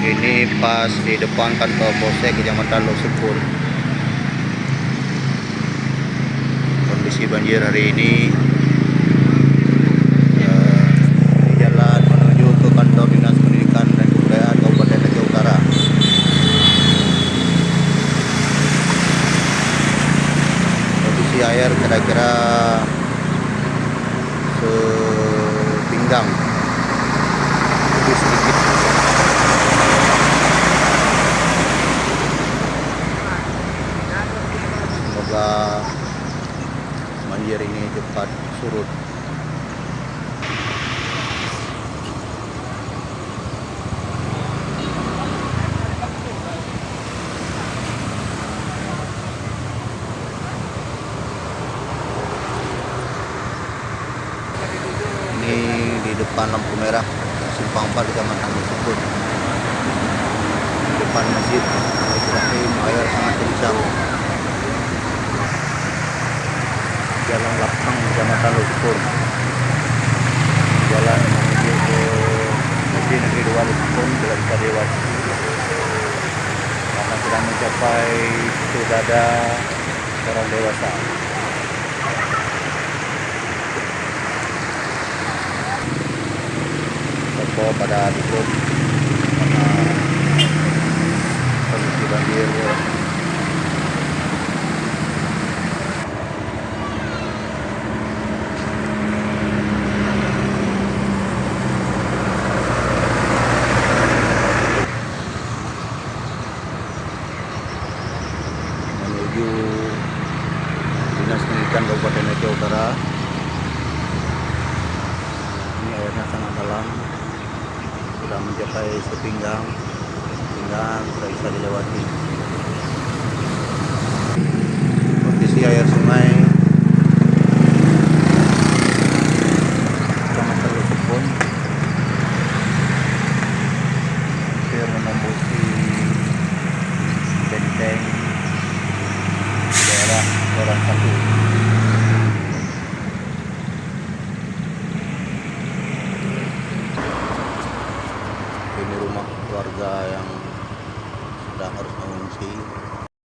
Ini pas di depan kantor Polsek Kecamatan Losukun. Kondisi banjir hari ini di jalan menuju ke kantor Dinas Pendidikan dan Kebudayaan Kabupaten Aceh Utara. Kondisi air kira-kira sepinggang, lebih sedikit. Semoga banjir ini cepat surut. Ini di depan lampu merah Simpang 4 Kecamatan Losukun. Di depan masjid Ibrahim air sangat kencang. Jalan Lapang Kecamatan Losukun, jalan menuju ke Masjid Negeri 2 Losukun tidak bisa dilewati karena sudah mencapai dada orang dewasa. Toko pada tutup karena kondisi banjir. Menuju Dinas Pendidikan Kabupaten Aceh Utara. Ini airnya sangat dalam, sudah mencapai sepinggang sudah bisa dilewati. Kondisi air sungai Kecamatan Losukun hampir menembusi benteng daerah Orang Satu. Ini rumah keluarga yang sedang harus mengungsi.